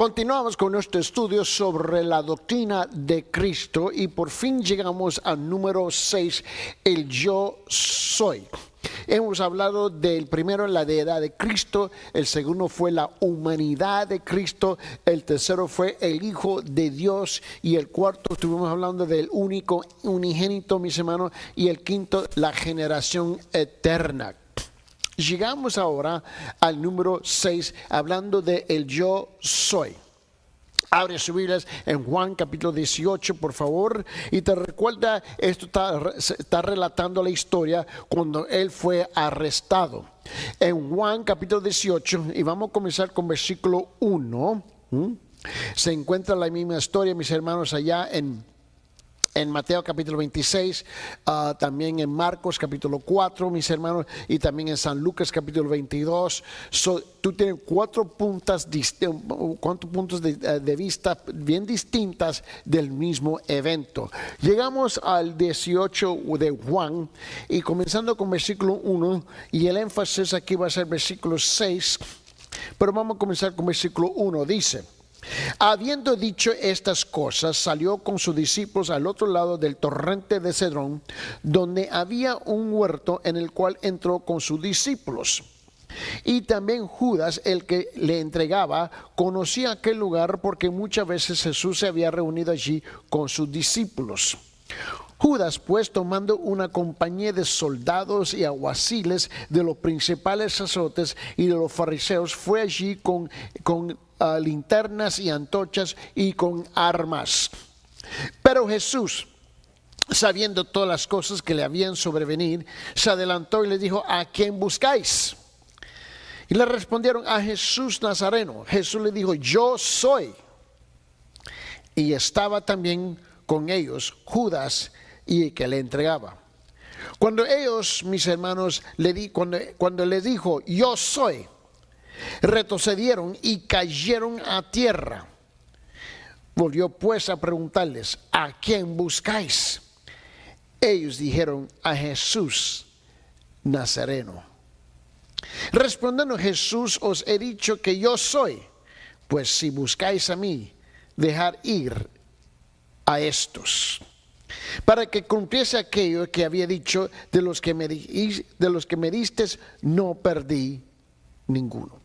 Continuamos con nuestro estudio sobre la doctrina de Cristo y por fin llegamos al número 6, el yo soy. Hemos hablado del primero, la deidad de Cristo, el segundo fue la humanidad de Cristo, el tercero fue el Hijo de Dios y el cuarto estuvimos hablando del único unigénito, mis hermanos, y el quinto, la generación eterna. Llegamos ahora al número 6, hablando de el yo soy. Abre sus Biblias en Juan capítulo 18, por favor. Y te recuerda, esto está relatando la historia cuando él fue arrestado. En Juan capítulo 18, y vamos a comenzar con versículo 1. Se encuentra la misma historia, mis hermanos, allá en Mateo capítulo 26, también en Marcos capítulo 4, mis hermanos, y también en San Lucas capítulo 22. Tú tienes cuatro puntos de vista bien distintas del mismo evento. Llegamos al 18 de Juan y comenzando con versículo 1, y el énfasis aquí va a ser versículo 6, pero vamos a comenzar con versículo 1, dice: habiendo dicho estas cosas, salió con sus discípulos al otro lado del torrente de Cedrón, donde había un huerto en el cual entró con sus discípulos. Y también Judas, el que le entregaba, conocía aquel lugar porque muchas veces Jesús se había reunido allí con sus discípulos. Judas, pues, tomando una compañía de soldados y alguaciles de los principales sacerdotes y de los fariseos, fue allí con linternas y antorchas y con armas. Pero Jesús, sabiendo todas las cosas que le habían sobrevenido, se adelantó y le dijo: ¿a quién buscáis? Y le respondieron: a Jesús Nazareno. Jesús le dijo: yo soy. Y estaba también con ellos Judas, y el que le entregaba. Cuando ellos, mis hermanos, cuando les dijo: yo soy, retrocedieron y cayeron a tierra. Volvió pues a preguntarles: ¿a quién buscáis? Ellos dijeron: a Jesús Nazareno. Respondiendo Jesús: os he dicho que yo soy. Pues si buscáis a mí, dejad ir a estos, para que cumpliese aquello que había dicho: de los que me distes no perdí ninguno.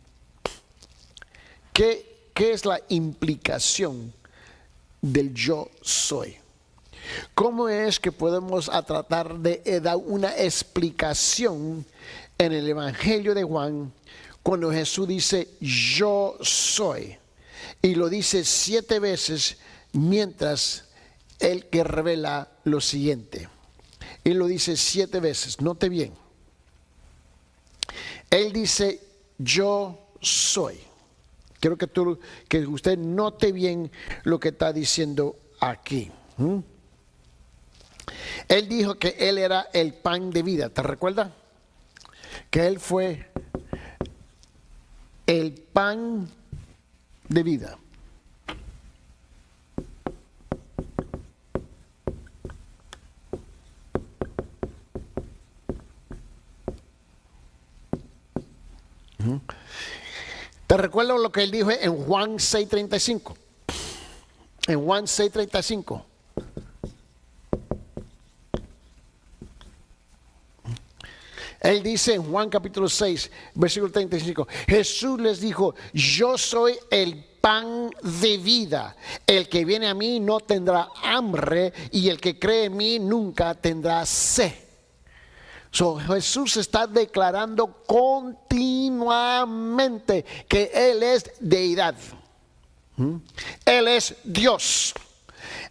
¿Qué es la implicación del yo soy? ¿Cómo es que podemos tratar de dar una explicación en el Evangelio de Juan cuando Jesús dice yo soy? Y lo dice 7 veces, mientras el que revela lo siguiente. Él lo dice 7 veces, note bien. Él dice yo soy. Quiero que usted note bien lo que está diciendo aquí. Él dijo que él era el pan de vida. ¿Te recuerdas? Que él fue el pan de vida. ¿Te recuerdas lo que él dijo en Juan 6:35? En Juan 6:35. Él dice en Juan capítulo 6, versículo 35, Jesús les dijo: yo soy el pan de vida. El que viene a mí no tendrá hambre, y el que cree en mí nunca tendrá sed. Jesús está declarando continuamente que Él es deidad. Él es Dios.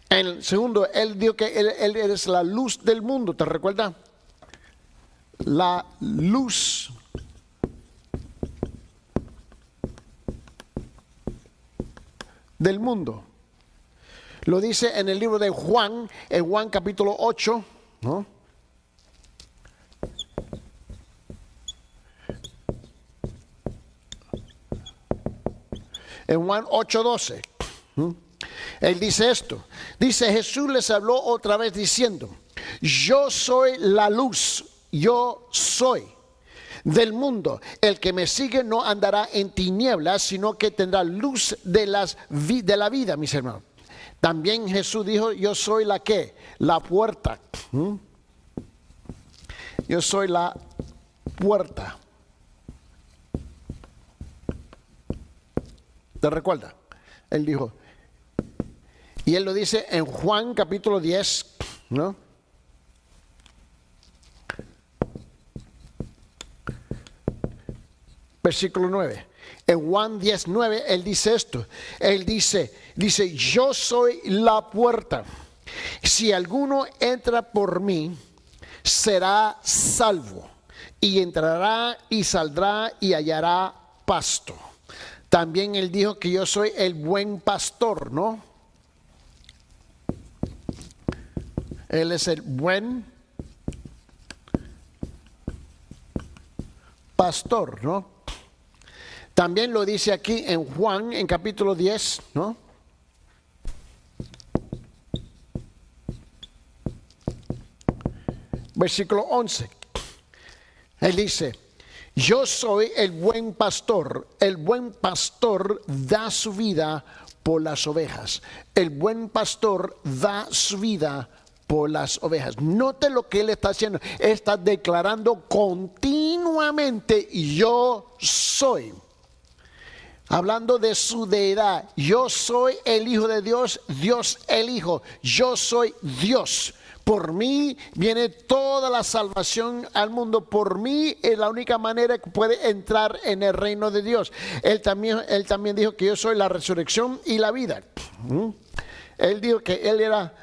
En el segundo, Él dijo que él es la luz del mundo. ¿Te recuerdas? La luz del mundo. Lo dice en el libro de Juan, en Juan capítulo 8, ¿no? En Juan 8:12, él dice esto. Dice: Jesús les habló otra vez diciendo: yo soy la luz, yo soy. del mundo. El que me sigue no andará en tinieblas, sino que tendrá luz de la vida, mis hermanos. También Jesús dijo, yo soy la ¿qué? La puerta. Yo soy la puerta. ¿Te recuerda? Él dijo, y él lo dice en Juan capítulo 10, ¿no? Versículo 9. En Juan 10:9 él dice esto. Él dice, yo soy la puerta. Si alguno entra por mí, será salvo. Y entrará y saldrá y hallará pasto. También él dijo que yo soy el buen pastor, ¿no? Él es el buen pastor, ¿no? También lo dice aquí en Juan, en capítulo 10, ¿no? Versículo 11. Él dice, yo soy el buen pastor da su vida por las ovejas. El buen pastor da su vida por las ovejas. Note lo que él está haciendo. Está declarando continuamente, yo soy. Hablando de su deidad, yo soy el Hijo de Dios, Dios el Hijo, yo soy Dios. Por mí viene toda la salvación al mundo. Por mí es la única manera que puede entrar en el reino de Dios. Él también dijo que yo soy la resurrección y la vida. Él dijo que él era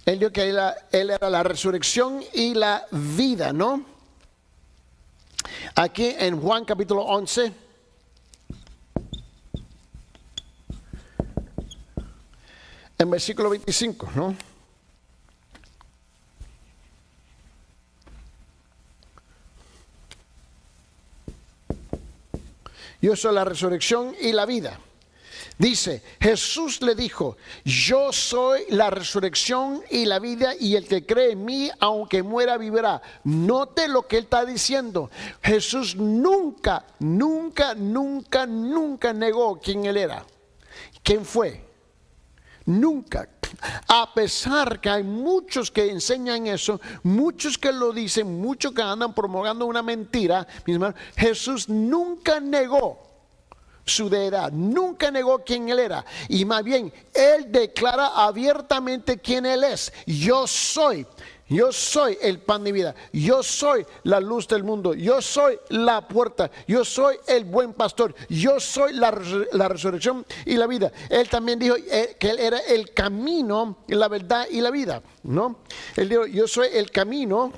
él dijo que él era la resurrección y la vida, ¿no? Aquí en Juan capítulo 11, en versículo 25, ¿no? Yo soy la resurrección y la vida. Dice, Jesús le dijo, yo soy la resurrección y la vida, y el que cree en mí, aunque muera, vivirá. Note lo que él está diciendo. Jesús nunca negó quién él era. ¿Quién fue? Nunca. A pesar que hay muchos que enseñan eso, muchos que lo dicen, muchos que andan promulgando una mentira, mis hermanos, Jesús nunca negó su deidad, nunca negó quién él era, y más bien él declara abiertamente quién él es. Yo soy el pan de vida, yo soy la luz del mundo, yo soy la puerta, yo soy el buen pastor, yo soy la resurrección y la vida. Él también dijo que él era el camino, la verdad y la vida, ¿no? Él dijo, yo soy el camino.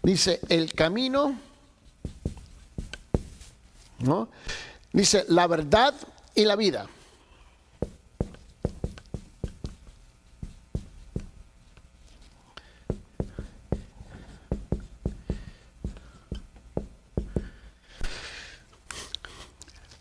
Dice el camino, ¿no? Dice la verdad y la vida.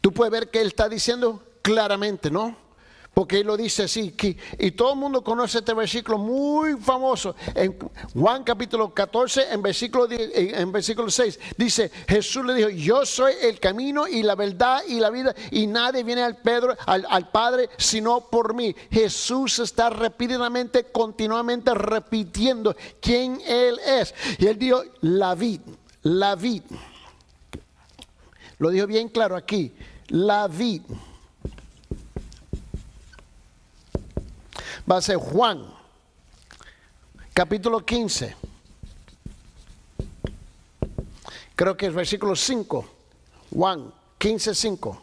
Tú puedes ver que él está diciendo claramente, ¿no? Porque él lo dice así, y todo el mundo conoce este versículo muy famoso. En Juan capítulo 14, en versículo 6, dice, Jesús le dijo, yo soy el camino y la verdad y la vida, y nadie viene al Padre sino por mí. Jesús está repetidamente, continuamente repitiendo quién él es. Y él dijo, la vid. Lo dijo bien claro aquí, la vid. Va a ser Juan, capítulo 15. Creo que es versículo 5. Juan 15:5.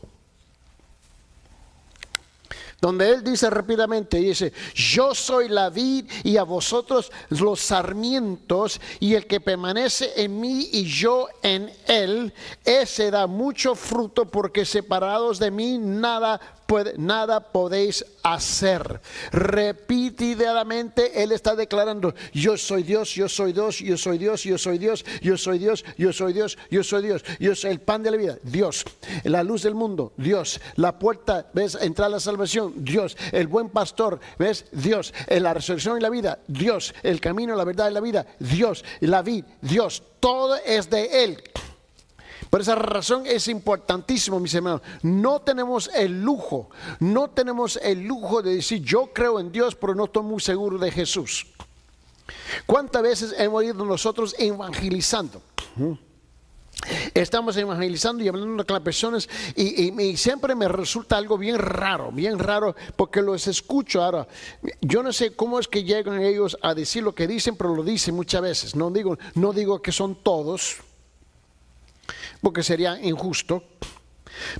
Donde él dice rápidamente, dice, yo soy la vid y a vosotros los sarmientos, y el que permanece en mí y yo en él, ese da mucho fruto, porque separados de mí nada nada podéis hacer. Repetidamente Él está declarando: yo soy Dios, yo soy Dios, yo soy Dios, yo soy Dios, yo soy Dios, yo soy Dios, yo soy Dios. Yo soy el pan de la vida, Dios. La luz del mundo, Dios. La puerta, ¿ves? Entrar a la salvación, Dios. El buen pastor, ¿ves? Dios. La resurrección y la vida, Dios. El camino, la verdad y la vida, Dios. La vid, Dios. Todo es de Él. Por esa razón es importantísimo, mis hermanos. No tenemos el lujo de decir: yo creo en Dios, pero no estoy muy seguro de Jesús. ¿Cuántas veces hemos ido nosotros evangelizando? Estamos evangelizando y hablando con las personas y siempre me resulta algo bien raro, porque los escucho ahora. Yo no sé cómo es que llegan ellos a decir lo que dicen, pero lo dicen muchas veces. No digo que son todos, porque sería injusto.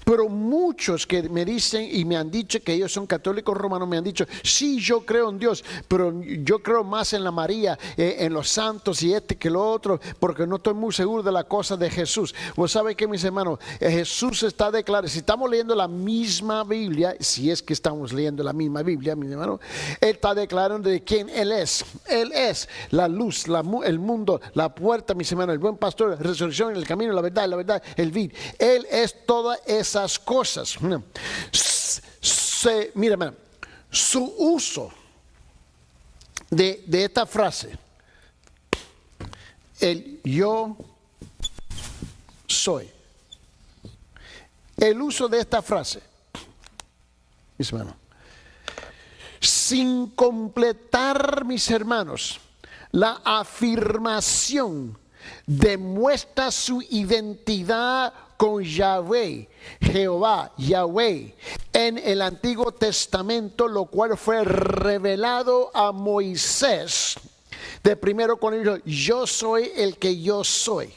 Pero muchos que me dicen y me han dicho que ellos son católicos romanos, me han dicho: sí, yo creo en Dios, pero yo creo más en la María, en los santos y que lo otro, porque no estoy muy seguro de la cosa de Jesús. Pues sabe que, mis hermanos, Jesús está declarando, si estamos leyendo la misma Biblia, si es que estamos leyendo la misma Biblia, mis hermanos, Él está declarando de quién Él es. Él es la luz, el mundo, la puerta, mis hermanos, el buen pastor, la resurrección, el camino, la verdad, el vid. Él es toda esas cosas. Mira, su uso de esta frase, el yo soy, el uso de esta frase, mis hermanos, sin completar, mis hermanos, la afirmación demuestra su identidad con Yahweh, Jehová, Yahweh, en el Antiguo Testamento, lo cual fue revelado a Moisés. De primero, cuando dijo: yo soy el que yo soy.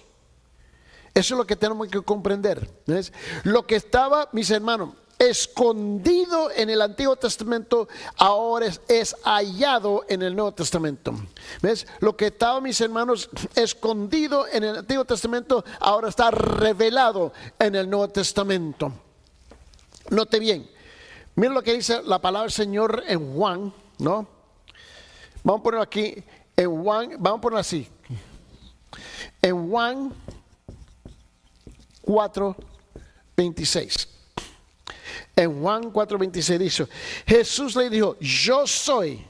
Eso es lo que tenemos que comprender, ¿ves? Lo que estaba, mis hermanos, escondido en el Antiguo Testamento, ahora es hallado en el Nuevo Testamento. ¿Ves? Lo que estaba, mis hermanos, escondido en el Antiguo Testamento, ahora está revelado en el Nuevo Testamento. Note bien, miren lo que dice la palabra del Señor en Juan, ¿no? Vamos a ponerlo aquí en Juan, vamos a ponerlo así. En Juan 4:26. En Juan 4:26 dice: Jesús le dijo: yo soy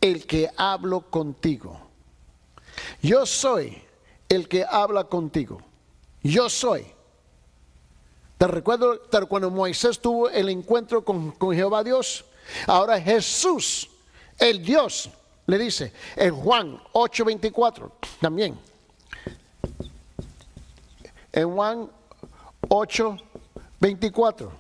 el que hablo contigo. Yo soy el que habla contigo. Yo soy. ¿Te recuerdo cuando Moisés tuvo el encuentro con Jehová Dios? Ahora Jesús, el Dios, le dice en Juan 8:24 también. En Juan 8:24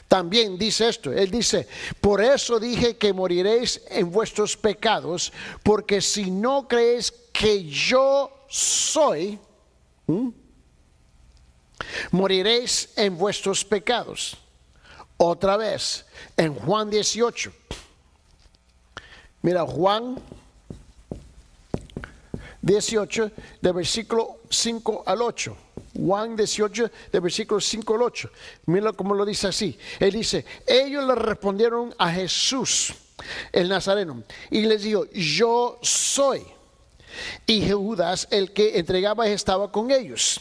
también dice esto. Él dice: por eso dije que moriréis en vuestros pecados, porque si no creéis que yo soy, moriréis en vuestros pecados. Otra vez en Juan 18. Mira, Juan 18 de versículo 5 al 8. Juan 18 de versículo 5 al 8. Mira cómo lo dice así. Él dice: ellos le respondieron a Jesús el Nazareno y les dijo: yo soy. Y Judas, el que entregaba, estaba con ellos.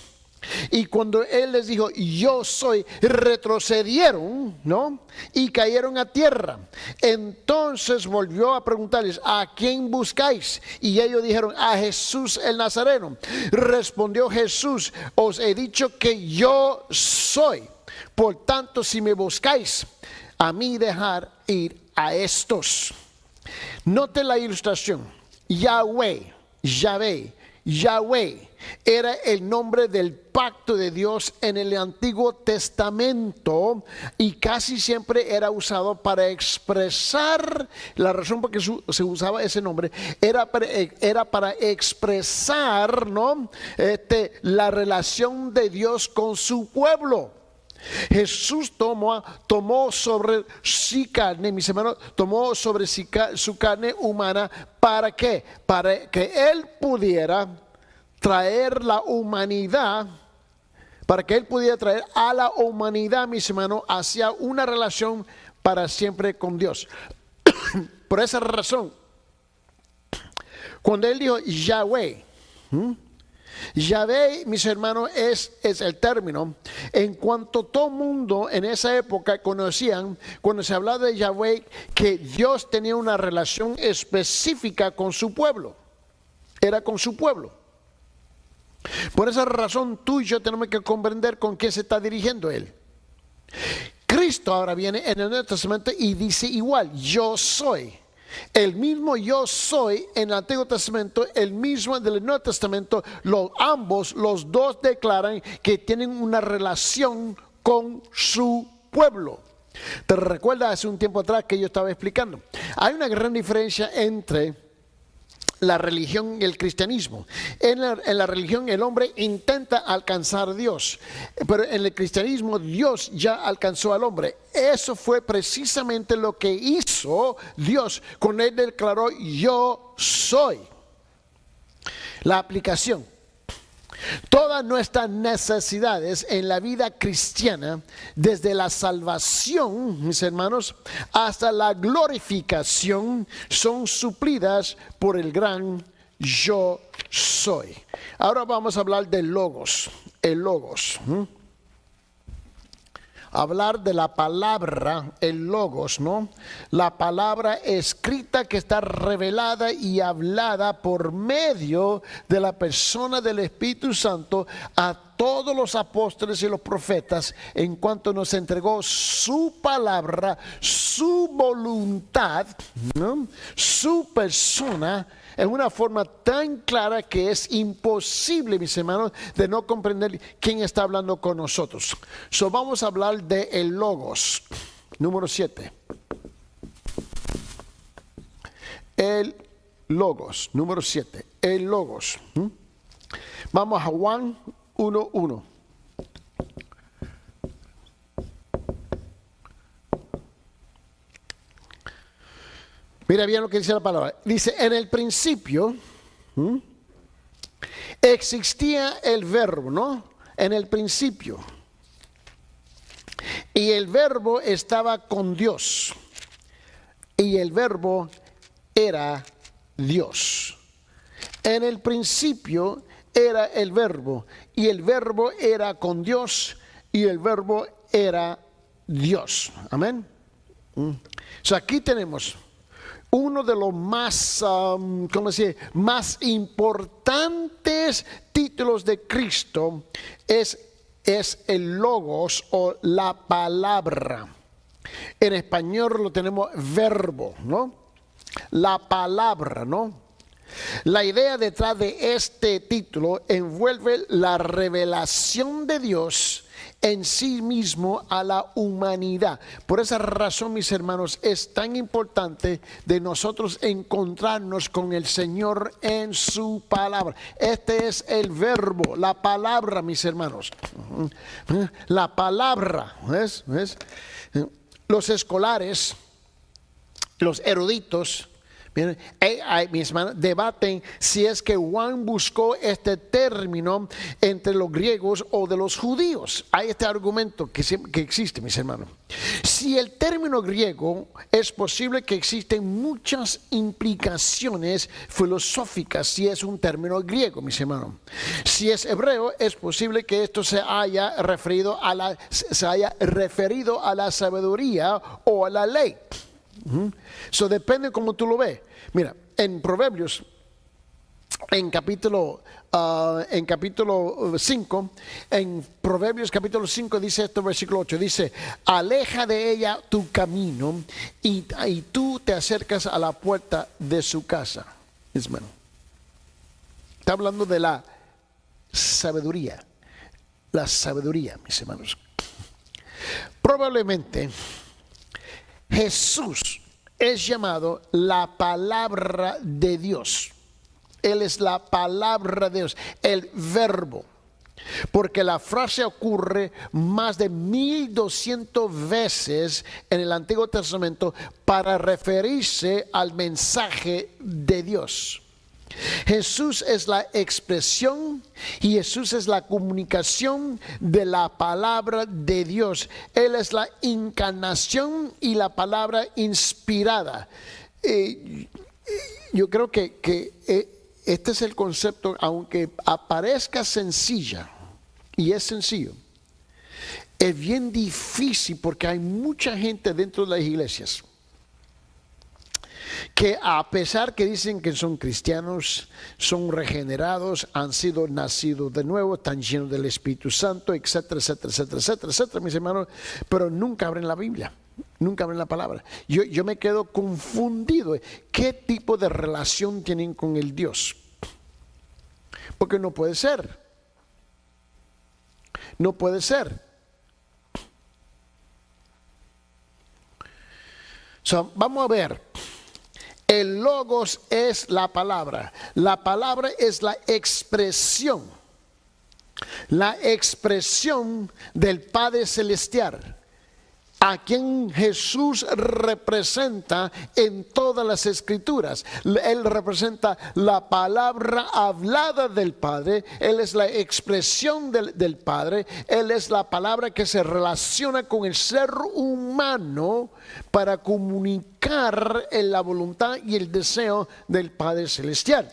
Y cuando él les dijo: yo soy, retrocedieron, ¿no? Y cayeron a tierra. Entonces volvió a preguntarles: ¿a quién buscáis? Y ellos dijeron: a Jesús el Nazareno. Respondió Jesús: os he dicho que yo soy. Por tanto, si me buscáis, a mí dejar ir a estos. Note la ilustración. Yahweh, Yahvé, Yahweh era el nombre del pacto de Dios en el Antiguo Testamento y casi siempre era usado para expresar, la razón por que se usaba ese nombre era para expresar, ¿no? La relación de Dios con su pueblo. Jesús tomó sobre sí carne, mis hermanos, tomó sobre sí su carne humana. ¿Para qué? Para que Él pudiera traer la humanidad, para que Él pudiera traer a la humanidad, mis hermanos, hacia una relación para siempre con Dios. Por esa razón, cuando él dijo Yahweh, Yahvé, mis hermanos, es el término en cuanto todo mundo en esa época conocían, cuando se hablaba de Yahvé, que Dios tenía una relación específica con su pueblo. Era con su pueblo. Por esa razón tú y yo tenemos que comprender con qué se está dirigiendo él. Cristo ahora viene en el Nuevo Testamento y dice igual, yo soy. El mismo yo soy en el Antiguo Testamento, el mismo del Nuevo Testamento, ambos, los dos declaran que tienen una relación con su pueblo. ¿Te recuerdas hace un tiempo atrás que yo estaba explicando? Hay una gran diferencia entre la religión y el cristianismo. En la religión el hombre intenta alcanzar a Dios, pero en el cristianismo Dios ya alcanzó al hombre. Eso fue precisamente lo que hizo Dios cuando él declaró yo soy. La aplicación. Todas nuestras necesidades en la vida cristiana, desde la salvación, mis hermanos, hasta la glorificación, son suplidas por el gran yo soy. Ahora vamos a hablar del logos, el logos. Hablar de la palabra, el logos, ¿no? La palabra escrita que está revelada y hablada por medio de la persona del Espíritu Santo a todos los apóstoles y los profetas, en cuanto nos entregó su palabra, su voluntad, ¿no? Su persona, en una forma tan clara que es imposible, mis hermanos, de no comprender quién está hablando con nosotros. So, vamos a hablar de el Logos, número 7. El Logos, número 7. El Logos. Vamos a Juan 1:1. Mira bien lo que dice la palabra. Dice, en el principio existía el verbo, ¿no? En el principio. Y el verbo estaba con Dios. Y el verbo era Dios. En el principio era el verbo. Y el verbo era con Dios. Y el verbo era Dios. Amén. Aquí tenemos uno de los más, más importantes títulos de Cristo es el logos o la palabra. En español lo tenemos verbo, ¿no? La palabra, ¿no? La idea detrás de este título envuelve la revelación de Dios en sí mismo a la humanidad. Por esa razón, mis hermanos, es tan importante de nosotros encontrarnos con el Señor en su palabra. Este es el verbo, la palabra, mis hermanos. La palabra, ¿ves? Los escolares, los eruditos, mis hermanos, debaten si es que Juan buscó este término entre los griegos o de los judíos. Hay este argumento que existe, mis hermanos. Si el término griego, es posible que existen muchas implicaciones filosóficas si es un término griego, mis hermanos. Si es hebreo, es posible que esto se haya referido a la sabiduría o a la ley. Eso depende como tú lo ves. Mira, en Proverbios, en capítulo 5, en Proverbios capítulo 5 dice esto, versículo 8, dice, aleja de ella tu camino y tú te acercas a la puerta de su casa. Es bueno. Está hablando de la sabiduría, mis hermanos. Probablemente Jesús es llamado la palabra de Dios. Él es la palabra de Dios, el verbo. Porque la frase ocurre más de 1200 veces en el Antiguo Testamento para referirse al mensaje de Dios. Jesús es la expresión y Jesús es la comunicación de la palabra de Dios. Él es la encarnación y la palabra inspirada. Yo creo que este es el concepto, aunque aparezca sencilla, y es sencillo, es bien difícil porque hay mucha gente dentro de las iglesias que, a pesar que dicen que son cristianos, son regenerados, han sido nacidos de nuevo, están llenos del Espíritu Santo, etcétera, etcétera, etcétera, etcétera, etcétera, mis hermanos, pero nunca abren la Biblia, nunca abren la palabra. Yo me quedo confundido. ¿Qué tipo de relación tienen con el Dios? Porque no puede ser. No puede ser. Vamos a ver. El logos es la palabra. La palabra es la expresión del Padre Celestial, a quien Jesús representa en todas las escrituras. Él representa la palabra hablada del Padre. Él es la expresión del Padre. Él es la palabra que se relaciona con el ser humano para comunicar la voluntad y el deseo del Padre Celestial.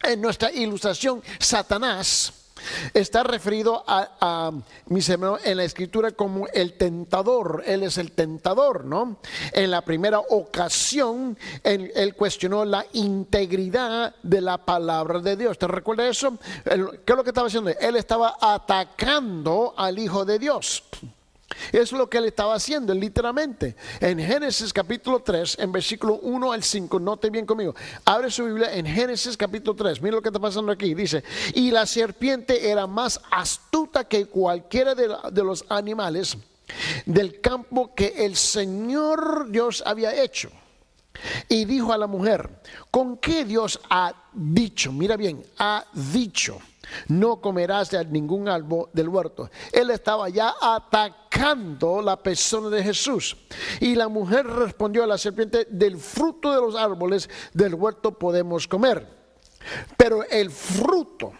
En nuestra ilustración, Satanás está referido a mis hermanos en la escritura como el tentador. Él es el tentador, ¿no? En la primera ocasión él cuestionó la integridad de la palabra de Dios. ¿Te recuerdas eso? ¿Qué es lo que estaba haciendo? Él estaba atacando al Hijo de Dios. Eso es lo que él estaba haciendo, literalmente. En Génesis capítulo 3, en versículo 1 al 5, note bien conmigo. Abre su Biblia en Génesis capítulo 3. Mira lo que está pasando aquí. Dice: y la serpiente era más astuta que cualquiera de los animales del campo que el Señor Dios había hecho. Y dijo a la mujer: ¿con qué Dios ha dicho? Mira bien, ha dicho: no comerás de ningún árbol del huerto. Él estaba ya atacando la persona de Jesús. Y la mujer respondió a la serpiente: del fruto de los árboles del huerto podemos comer, pero el fruto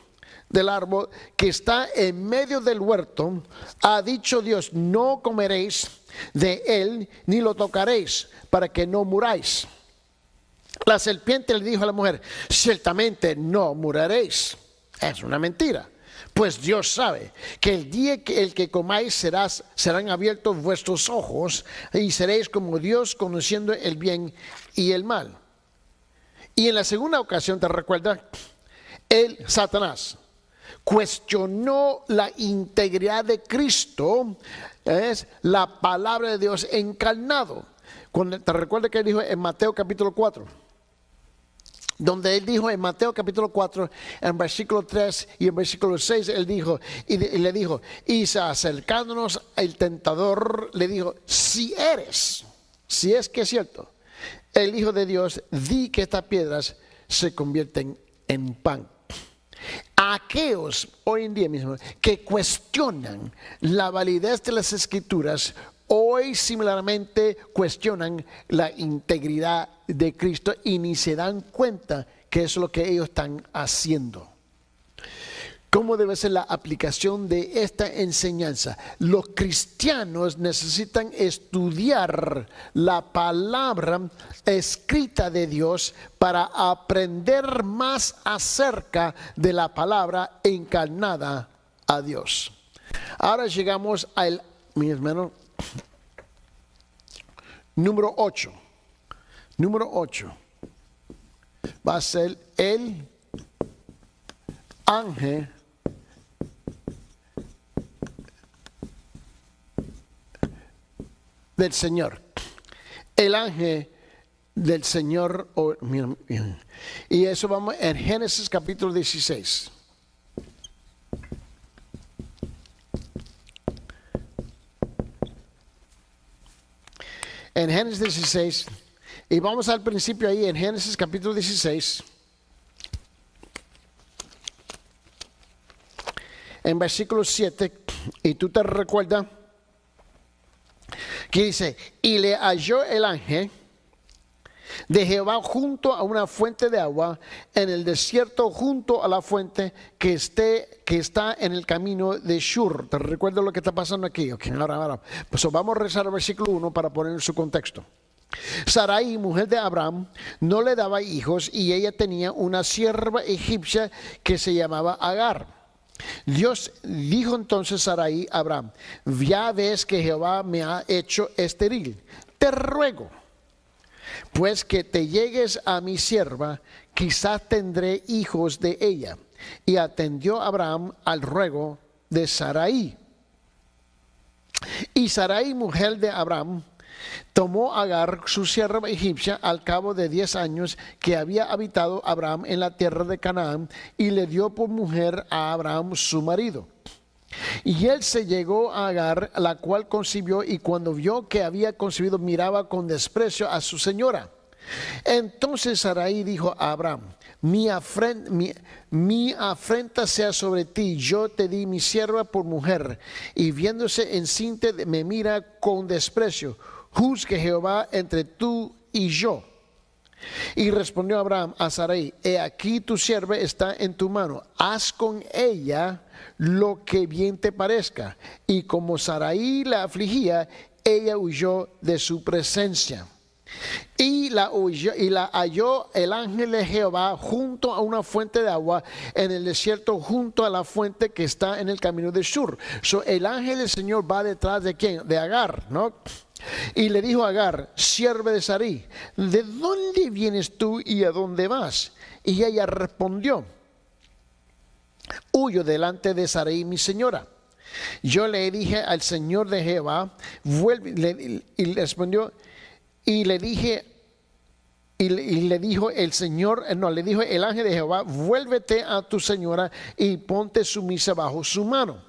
del árbol que está en medio del huerto, ha dicho Dios: no comeréis de él ni lo tocaréis, para que no muráis. La serpiente le dijo a la mujer: ciertamente no moriréis. Es una mentira, pues Dios sabe que el día que el que comáis serán abiertos vuestros ojos y seréis como Dios, conociendo el bien y el mal. Y en la segunda ocasión, ¿te recuerdas? Satanás cuestionó la integridad de Cristo, es la palabra de Dios encarnado. ¿Te recuerdas que él dijo en Mateo capítulo 4? Donde él dijo en Mateo capítulo 4, en versículo 3 y en versículo 6, él dijo, y le dijo, y acercándonos el tentador, le dijo: si es que es cierto, el Hijo de Dios, di que estas piedras se convierten en pan. Aquellos hoy en día mismo que cuestionan la validez de las escrituras, hoy similarmente cuestionan la integridad de Cristo y ni se dan cuenta que es lo que ellos están haciendo. ¿Cómo debe ser la aplicación de esta enseñanza? Los cristianos necesitan estudiar la palabra escrita de Dios para aprender más acerca de la palabra encarnada a Dios. Ahora llegamos al, mi hermano, número 8. Número 8 va a ser el ángel del Señor. El ángel del Señor. Y eso vamos en Génesis capítulo 16. En Génesis 16, y vamos al principio ahí en Génesis capítulo 16, en versículo 7, y tú te recuerdas que dice: y le halló el ángel de Jehová junto a una fuente de agua en el desierto, junto a la fuente que está en el camino de Shur. ¿Te recuerdas lo que está pasando aquí? Okay, ahora. Pues vamos a rezar el versículo 1 para poner en su contexto. Sarai, mujer de Abraham, no le daba hijos y ella tenía una sierva egipcia que se llamaba Agar. Dios dijo entonces a Sarai a Abraham: ya ves que Jehová me ha hecho estéril, te ruego pues que te llegues a mi sierva, quizás tendré hijos de ella. Y atendió Abraham al ruego de Sarai. Y Sarai, mujer de Abraham, tomó a Agar, su sierva egipcia, al cabo de 10 años que había habitado Abraham en la tierra de Canaán, y le dio por mujer a Abraham su marido. Y él se llegó a Agar, la cual concibió, y cuando vio que había concebido, miraba con desprecio a su señora. Entonces Sarai dijo a Abraham: mi afrenta sea sobre ti, yo te di mi sierva por mujer, y viéndose encinta me mira con desprecio. Juzgue Jehová entre tú y yo. Y respondió Abraham a Sarai: he aquí tu sierva está en tu mano, haz con ella lo que bien te parezca. Y como Sarai la afligía, ella huyó de su presencia. Y la halló el ángel de Jehová junto a una fuente de agua en el desierto, junto a la fuente que está en el camino de Shur. El ángel del Señor va detrás de ¿quién? De Agar, ¿no? Y le dijo a Agar, sierva de Sarai: ¿de dónde vienes tú y a dónde vas? Y ella respondió: huyo delante de Sarai mi señora. Yo le dije al Señor de Jehová, vuelve, y respondió, y le dijo el Señor, le dijo el ángel de Jehová: vuélvete a tu señora y ponte sumisa bajo su mano.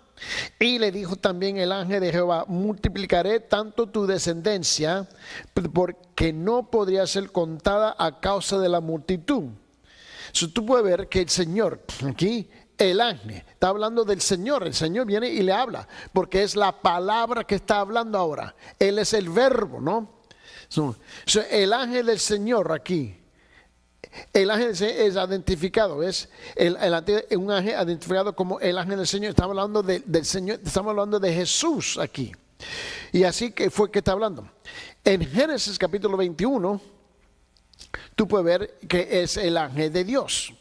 Y le dijo también el ángel de Jehová: multiplicaré tanto tu descendencia, porque no podría ser contada a causa de la multitud. Tú puedes ver que el Señor, aquí el ángel está hablando del Señor. El Señor viene y le habla, porque es la palabra que está hablando ahora. Él es el verbo, ¿no? El ángel del Señor aquí, el ángel es identificado, es un ángel identificado como el ángel del Señor. Estamos hablando del Señor, estamos hablando de Jesús aquí. Y así que fue que está hablando. En Génesis capítulo 21, tú puedes ver que es el ángel de Dios.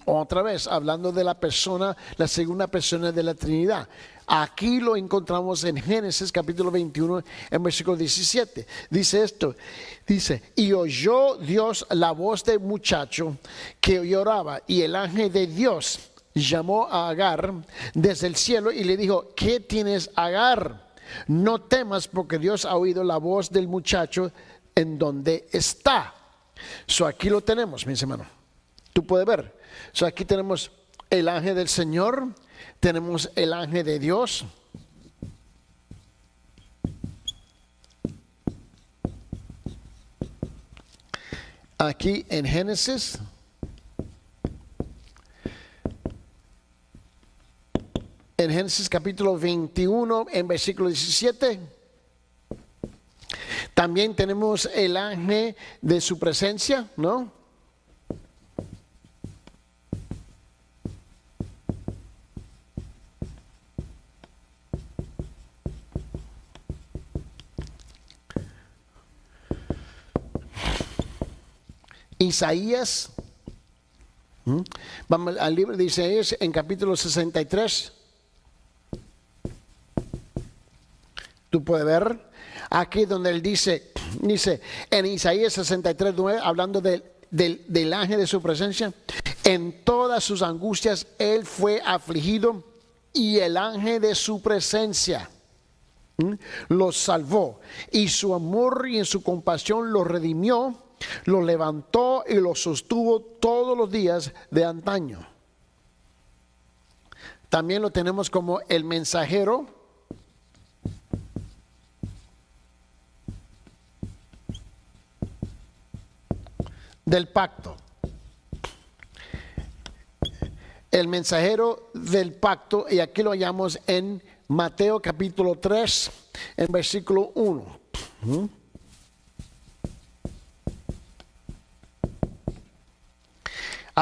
Otra vez, hablando de la persona, la segunda persona de la Trinidad. Aquí lo encontramos en Génesis capítulo 21, en versículo 17. Dice esto, y oyó Dios la voz del muchacho que lloraba, y el ángel de Dios llamó a Agar desde el cielo y le dijo: ¿qué tienes, Agar? No temas, porque Dios ha oído la voz del muchacho en donde está. Aquí lo tenemos, mis hermanos. Tú puedes ver. Aquí tenemos el ángel del Señor, tenemos el ángel de Dios. Aquí en Génesis, capítulo 21, en versículo 17, también tenemos el ángel de su presencia, ¿no? Isaías, vamos al libro de Isaías en capítulo 63. Tú puedes ver aquí donde él dice en Isaías 63, 9, hablando del ángel de su presencia: en todas sus angustias él fue afligido, y el ángel de su presencia los salvó, y su amor y en su compasión los redimió. Lo levantó y lo sostuvo todos los días de antaño. También lo tenemos como el mensajero del pacto. El mensajero del pacto, y aquí lo hallamos en Mateo capítulo 3, en versículo 1.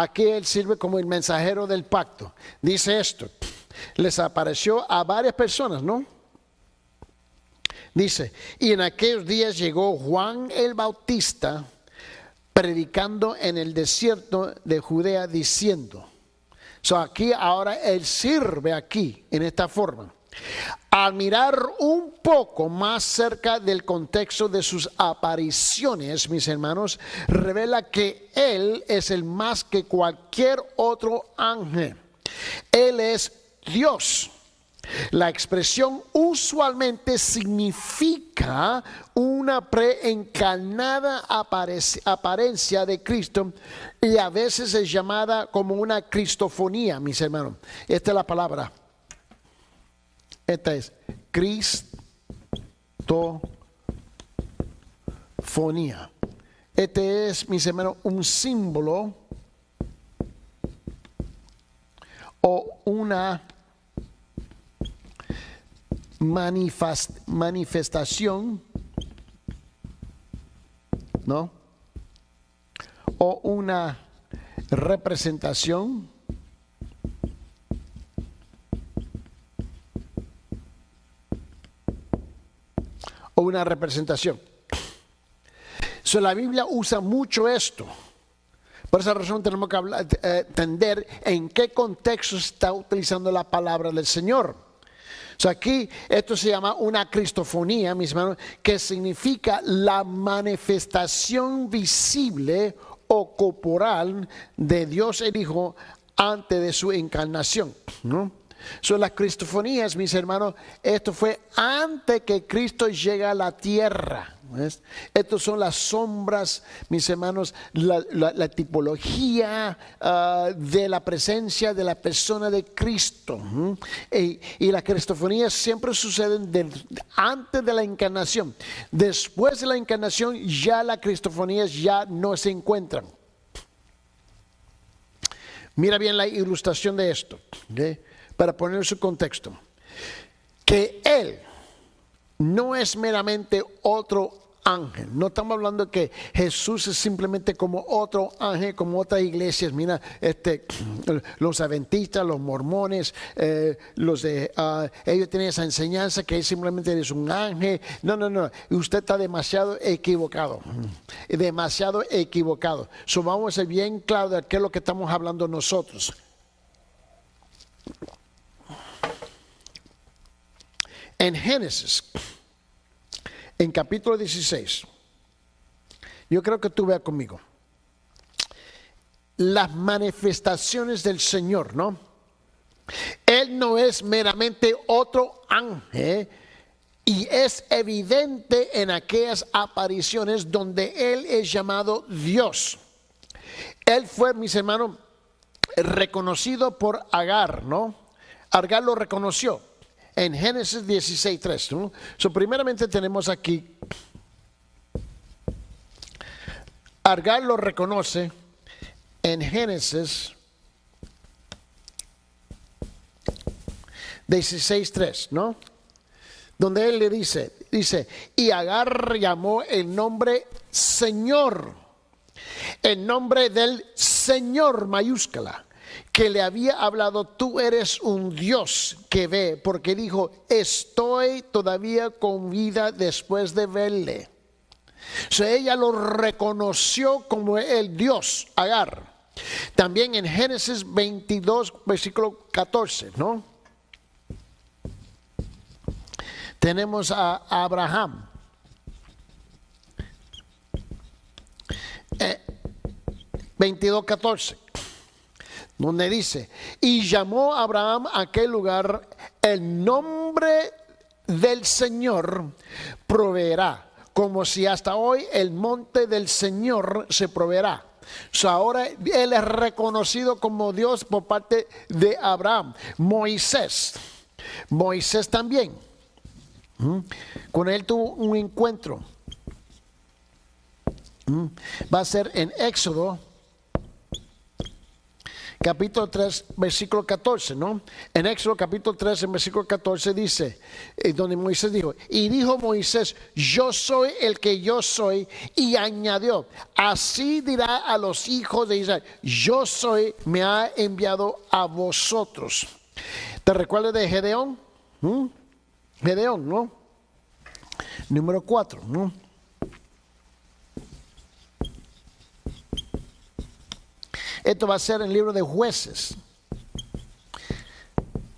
Aquí él sirve como el mensajero del pacto. Dice esto, les apareció a varias personas, ¿no? Dice, y en aquellos días llegó Juan el Bautista predicando en el desierto de Judea diciendo. Aquí ahora él sirve aquí en esta forma. Al mirar un poco más cerca del contexto de sus apariciones, mis hermanos, revela que él es el más que cualquier otro ángel. Él es Dios. La expresión usualmente significa una preencarnada apariencia de Cristo y a veces es llamada como una cristofonía, mis hermanos. Esta es la palabra. Esta es cristofonía. Este es, mis hermanos, un símbolo o una manifestación, ¿no? O una representación o una representación. La Biblia usa mucho esto. Por esa razón tenemos que entender en qué contexto está utilizando la palabra del Señor. Aquí esto se llama una cristofonía, mis hermanos, que significa la manifestación visible o corporal de Dios el Hijo antes de su encarnación, ¿no? Las cristofonías, mis hermanos, esto fue antes que Cristo llega a la tierra. ¿Ves? Estas son las sombras, mis hermanos, la tipología de la presencia de la persona de Cristo. Y las cristofonías siempre suceden antes de la encarnación. Después de la encarnación ya las cristofonías ya no se encuentran. Mira bien la ilustración de esto, ¿okay? Para poner su contexto. Que Él no es meramente otro ángel. No estamos hablando que Jesús es simplemente como otro ángel, como otras iglesias. Mira, los adventistas, los mormones, ellos tienen esa enseñanza que Él simplemente es un ángel. No. Usted está demasiado equivocado. Demasiado equivocado. Vamos a ser bien claros de qué es lo que estamos hablando nosotros. En Génesis, en capítulo 16, yo creo que tú veas conmigo las manifestaciones del Señor, ¿no? Él no es meramente otro ángel y es evidente en aquellas apariciones donde Él es llamado Dios. Él fue, mis hermanos, reconocido por Agar, ¿no? Agar lo reconoció. En Génesis 16:3, ¿no? Primeramente tenemos aquí, Agar lo reconoce en Génesis 16:3, ¿no? Donde él le dice, y Agar llamó el nombre Señor, el nombre del Señor mayúscula, que le había hablado, tú eres un Dios que ve, porque dijo, estoy todavía con vida después de verle. Ella lo reconoció como el Dios, Agar. También en Génesis 22, versículo 14, ¿no? Tenemos a Abraham. 22:14, donde dice, y llamó a Abraham a aquel lugar, el nombre del Señor proveerá, como si hasta hoy el monte del Señor se proveerá. Ahora él es reconocido como Dios por parte de Abraham. Moisés también, con él tuvo un encuentro. Va a ser en Éxodo capítulo 3, versículo 14, ¿no? En Éxodo capítulo 3, en versículo 14 dice, donde Moisés dijo, y dijo Moisés, yo soy el que yo soy, y añadió, así dirá a los hijos de Israel, yo soy, me ha enviado a vosotros. ¿Te recuerdas de Gedeón? Gedeón, ¿no? Número 4, ¿no? Esto va a ser en el libro de Jueces.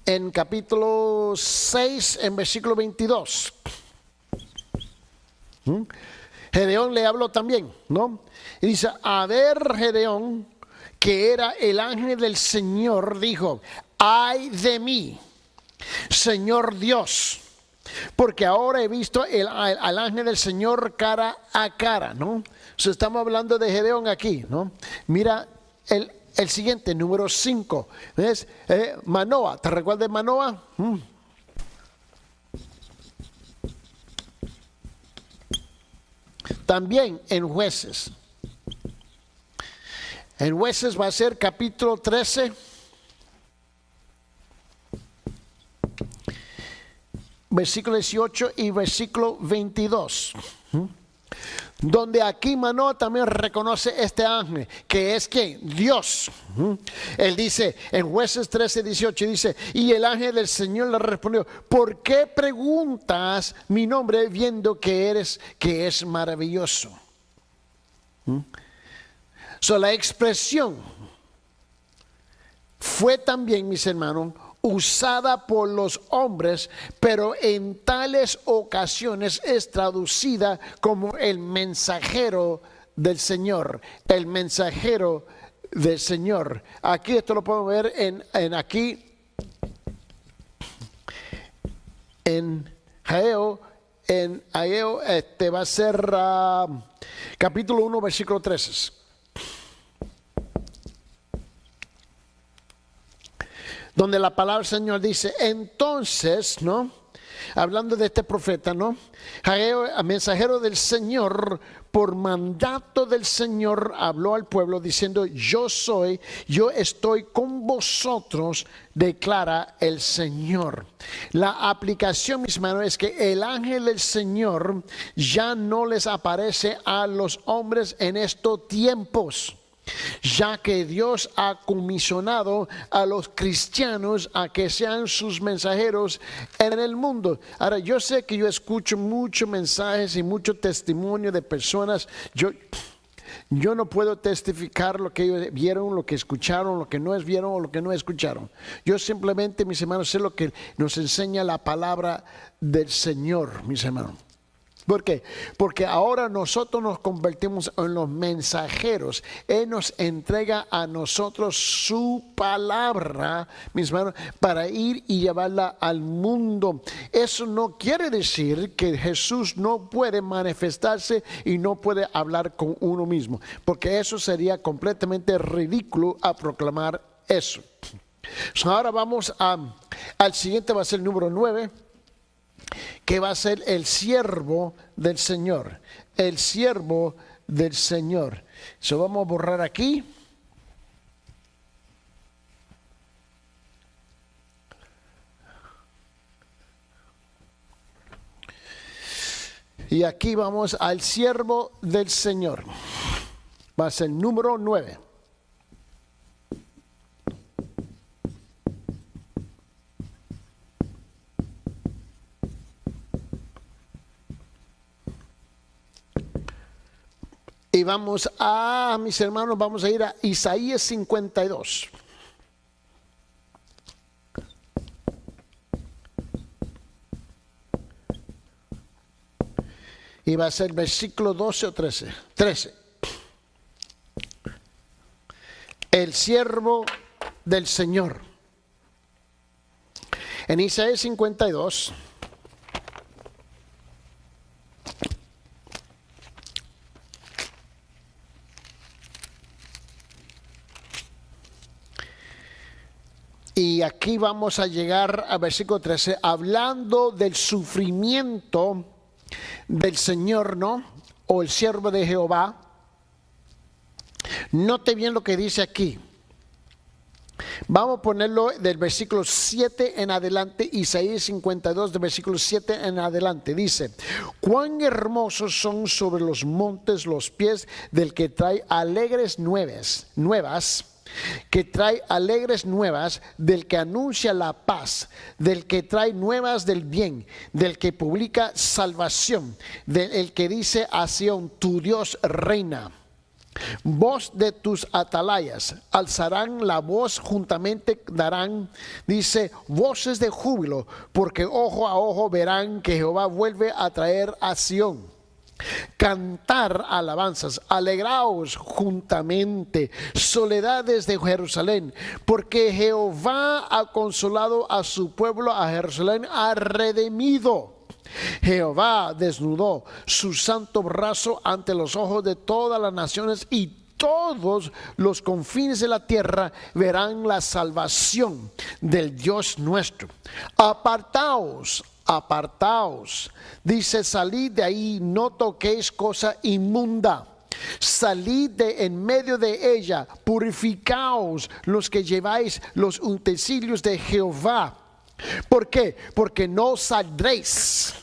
En capítulo 6, en versículo 22. Gedeón le habló también, ¿no? Y dice, a ver, Gedeón, que era el ángel del Señor, dijo, ay de mí, Señor Dios, porque ahora he visto al ángel del Señor cara a cara, ¿no? Estamos hablando de Gedeón aquí, ¿no? Mira el siguiente, número 5, ¿ves? Manoa, ¿te recuerdas de Manoa? También en Jueces. En Jueces va a ser capítulo 13. Versículo 18 y versículo 22. Donde aquí Manoa también reconoce este ángel, que es que Dios. Él dice en Jueces 13, 18, dice, y el ángel del Señor le respondió, ¿por qué preguntas mi nombre viendo que es maravilloso? La expresión fue también, mis hermanos, usada por los hombres, pero en tales ocasiones es traducida como el mensajero del Señor, el mensajero del Señor. Aquí esto lo podemos ver en Ageo, va a ser capítulo 1, versículo 13. Donde la palabra del Señor dice, entonces, ¿no? Hablando de este profeta, ¿no? Ageo, mensajero del Señor, por mandato del Señor, habló al pueblo diciendo, yo estoy con vosotros, declara el Señor. La aplicación, mis hermanos, es que el ángel del Señor ya no les aparece a los hombres en estos tiempos, ya que Dios ha comisionado a los cristianos a que sean sus mensajeros en el mundo. Ahora, yo sé que yo escucho muchos mensajes y mucho testimonio de personas. Yo no puedo testificar lo que ellos vieron, lo que escucharon, lo que no vieron o lo que no escucharon. Yo simplemente, mis hermanos, sé lo que nos enseña la palabra del Señor, mis hermanos. ¿Por qué? Porque ahora nosotros nos convertimos en los mensajeros. Él nos entrega a nosotros su palabra, mis hermanos, para ir y llevarla al mundo. Eso no quiere decir que Jesús no puede manifestarse y no puede hablar con uno mismo, porque eso sería completamente ridículo a proclamar eso. Ahora vamos al siguiente, va a ser el número 9. Que va a ser el siervo del Señor, el siervo del Señor. Eso vamos a borrar aquí. Y aquí vamos al siervo del Señor. Va a ser el número 9. Y vamos mis hermanos, vamos a ir a Isaías 52. Y va a ser versículo 12 o 13. 13. El siervo del Señor. En Isaías 52. Y aquí vamos a llegar al versículo 13, hablando del sufrimiento del Señor, ¿no? O el siervo de Jehová. Note bien lo que dice aquí. Vamos a ponerlo del versículo 7 en adelante, Isaías 52, del versículo 7 en adelante. Dice: cuán hermosos son sobre los montes los pies del que trae alegres nuevas, que trae alegres nuevas, del que anuncia la paz, del que trae nuevas del bien, del que publica salvación, del que dice a Sión: tu Dios reina. Voz de tus atalayas, alzarán la voz, juntamente darán, dice, voces de júbilo, porque ojo a ojo verán que Jehová vuelve a traer a Sión. Cantar alabanzas, alegraos juntamente, soledades de Jerusalén, porque Jehová ha consolado a su pueblo, a Jerusalén ha redimido. Jehová desnudó su santo brazo ante los ojos de todas las naciones, y todos los confines de la tierra verán la salvación del Dios nuestro. Apartaos, apartaos, dice, salid de ahí, no toquéis cosa inmunda. Salid de en medio de ella, purificaos los que lleváis los utensilios de Jehová. ¿Por qué? Porque no saldréis,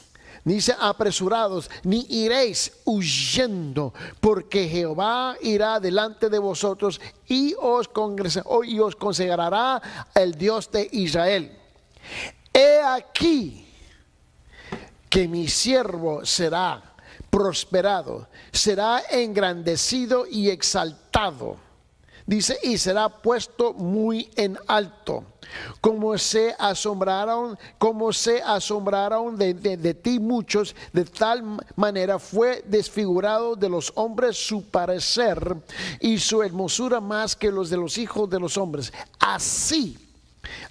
dice, apresurados, ni iréis huyendo, porque Jehová irá delante de vosotros y os consagrará el Dios de Israel. He aquí que mi siervo será prosperado, será engrandecido y exaltado. Dice, y será puesto muy en alto. Como se asombraron de ti muchos, de tal manera fue desfigurado de los hombres su parecer, y su hermosura más que los de los hijos de los hombres. Así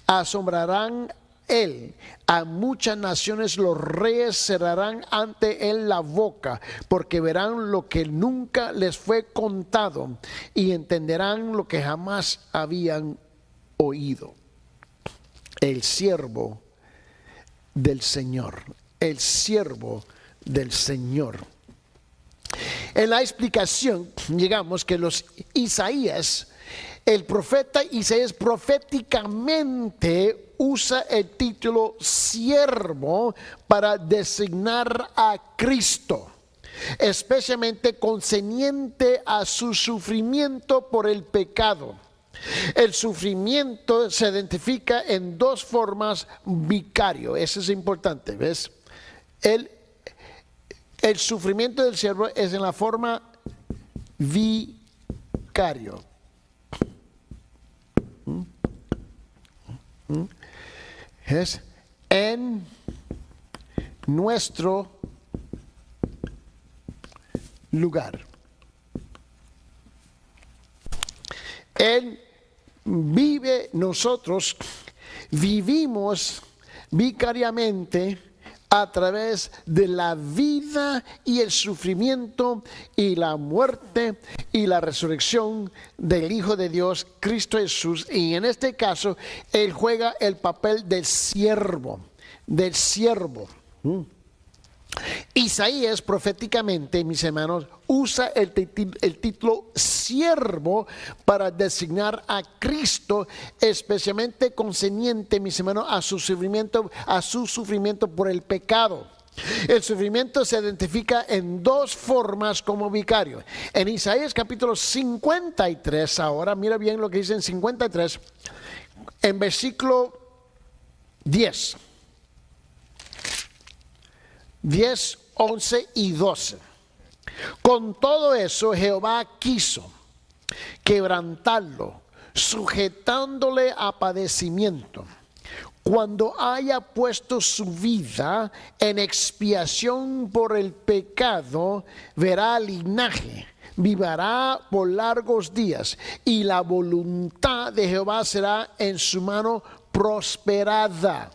asombrarán él a muchas naciones, los reyes cerrarán ante él la boca, porque verán lo que nunca les fue contado, y entenderán lo que jamás habían oído. El siervo del Señor, el siervo del Señor. En la explicación llegamos que el profeta Isaías proféticamente usa el título siervo para designar a Cristo, especialmente concerniente a su sufrimiento por el pecado. El sufrimiento se identifica en dos formas: vicario, eso es importante, ¿ves? El sufrimiento del siervo es en la forma vicario. Es en nuestro lugar. Él vive, nosotros vivimos vicariamente a través de la vida y el sufrimiento y la muerte y la resurrección del Hijo de Dios, Cristo Jesús. Y en este caso, Él juega el papel del siervo, Isaías proféticamente, mis hermanos, usa el título siervo para designar a Cristo, especialmente concerniente, mis hermanos, a su sufrimiento por el pecado. El sufrimiento se identifica en dos formas como vicario. En Isaías capítulo 53, ahora mira bien lo que dice en 53, en versículo 10, 11 y 12. Con todo eso Jehová quiso quebrantarlo, sujetándole a padecimiento. Cuando haya puesto su vida en expiación por el pecado, verá linaje, vivirá por largos días, y la voluntad de Jehová será en su mano prosperada.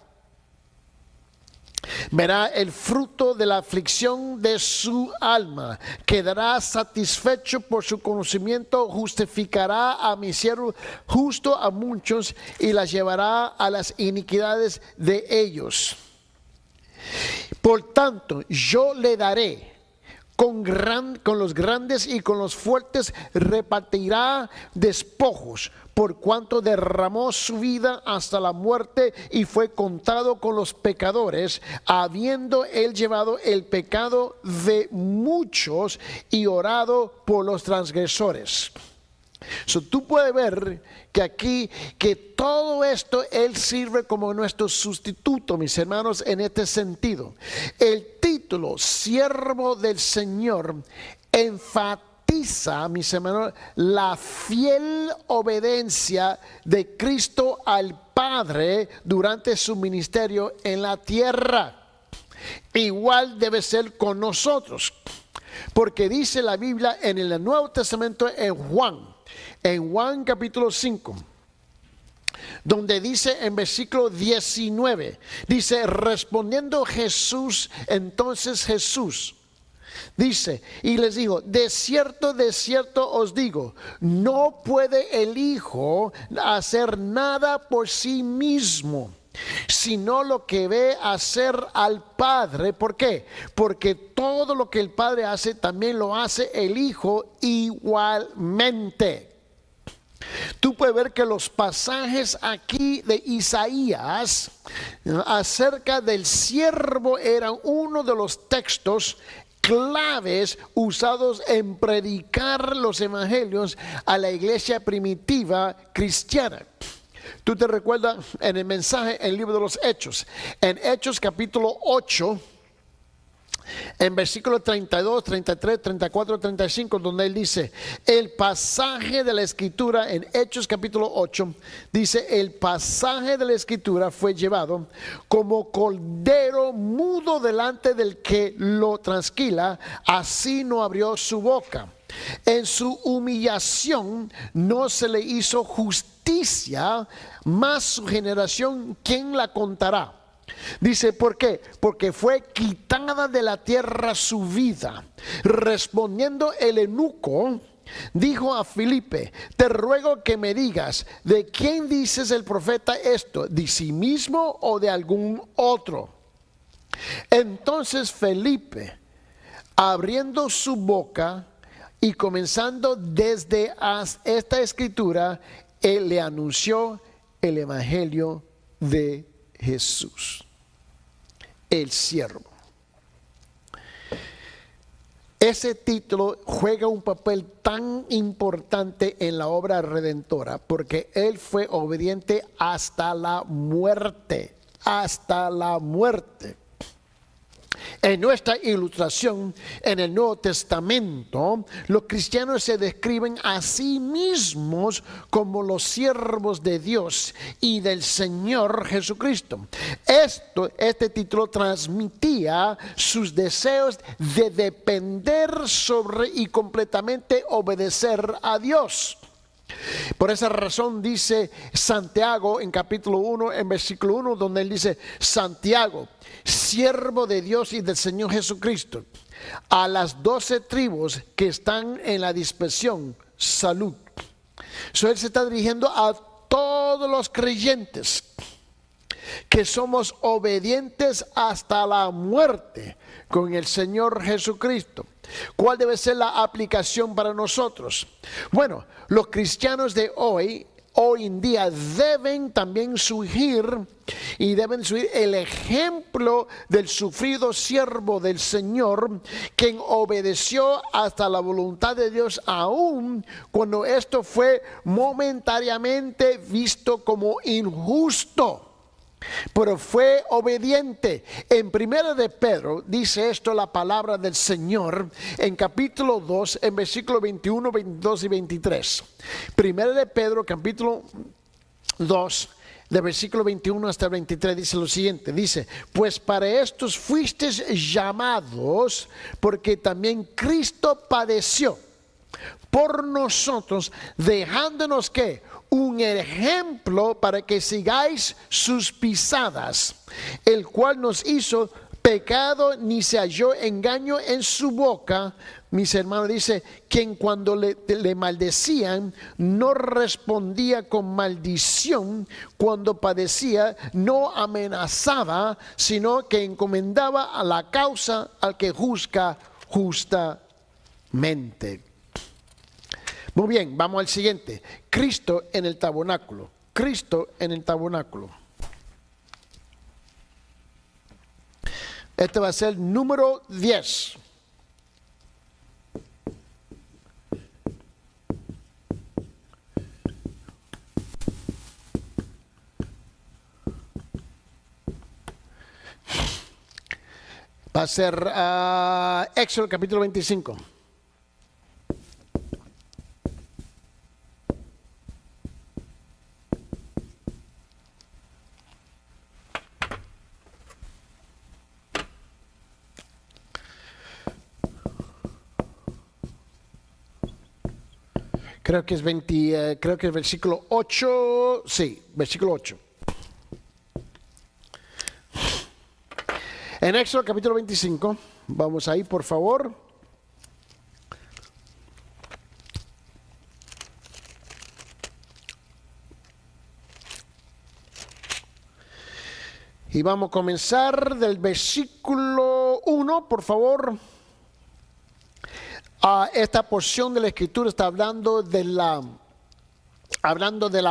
Verá el fruto de la aflicción de su alma, quedará satisfecho por su conocimiento, justificará a mi siervo justo a muchos y las llevará a las iniquidades de ellos. Por tanto, yo le daré con los grandes y con los fuertes repartirá despojos, por cuanto derramó su vida hasta la muerte y fue contado con los pecadores, habiendo él llevado el pecado de muchos y orado por los transgresores. Tú puedes ver que aquí, que todo esto Él sirve como nuestro sustituto, mis hermanos, en este sentido. El título, siervo del Señor, enfatiza, mis hermanos, la fiel obediencia de Cristo al Padre durante su ministerio en la tierra. Igual debe ser con nosotros, porque dice la Biblia en el Nuevo Testamento en Juan capítulo 5, donde dice en versículo 19, dice, respondiendo Jesús, entonces Jesús dice, y les digo, de cierto os digo, no puede el Hijo hacer nada por sí mismo, sino lo que ve hacer al Padre. ¿Por qué? Porque todo lo que el Padre hace, también lo hace el Hijo igualmente. Tú puedes ver que los pasajes aquí de Isaías acerca del siervo eran uno de los textos claves usados en predicar los evangelios a la iglesia primitiva cristiana. Tú te recuerdas en el mensaje en el libro de los Hechos, en Hechos capítulo 8, en versículos 32, 33, 34, 35, donde él dice, el pasaje de la escritura en Hechos capítulo 8, dice, el pasaje de la escritura fue llevado como cordero mudo delante del que lo trasquila, así no abrió su boca. En su humillación no se le hizo justicia, mas su generación, ¿quién la contará? Dice, ¿por qué? Porque fue quitada de la tierra su vida. Respondiendo el eunuco, dijo a Felipe, te ruego que me digas, ¿de quién dices el profeta esto? ¿De sí mismo o de algún otro? Entonces Felipe, abriendo su boca y comenzando desde esta escritura, él le anunció el evangelio de Jesús, el siervo. Ese título juega un papel tan importante en la obra redentora porque él fue obediente hasta la muerte, hasta la muerte. En nuestra ilustración en el Nuevo Testamento, los cristianos se describen a sí mismos como los siervos de Dios y del Señor Jesucristo. Este título transmitía sus deseos de depender sobre y completamente obedecer a Dios. Por esa razón dice Santiago en capítulo 1, en versículo 1, donde él dice, Santiago, siervo de Dios y del Señor Jesucristo, a las 12 tribus que están en la dispersión, salud. Él se está dirigiendo a todos los creyentes que somos obedientes hasta la muerte con el Señor Jesucristo. ¿Cuál debe ser la aplicación para nosotros? Bueno, los cristianos de hoy en día deben también surgir el ejemplo del sufrido siervo del Señor, quien obedeció hasta la voluntad de Dios aun cuando esto fue momentáneamente visto como injusto. Pero fue obediente. En 1 de Pedro dice esto la palabra del Señor en capítulo 2, en versículos 21, 22 y 23. 1 de Pedro capítulo 2, de versículo 21 hasta 23 dice lo siguiente, dice, pues para estos fuisteis llamados, porque también Cristo padeció por nosotros, dejándonos ¿qué? Un ejemplo para que sigáis sus pisadas, el cual nos hizo pecado, ni se halló engaño en su boca. Mis hermanos, dice, quien cuando le maldecían, no respondía con maldición, cuando padecía, no amenazaba, sino que encomendaba a la causa al que juzga justamente. Muy bien, vamos al siguiente. Cristo en el tabernáculo. Cristo en el tabernáculo. Este va a ser el número 10. Va a ser Éxodo capítulo 25. Creo que es creo que es versículo 8, sí, versículo 8. En Éxodo capítulo 25, vamos ahí por favor. Y vamos a comenzar del versículo 1, por favor. Esta porción de la escritura está hablando de la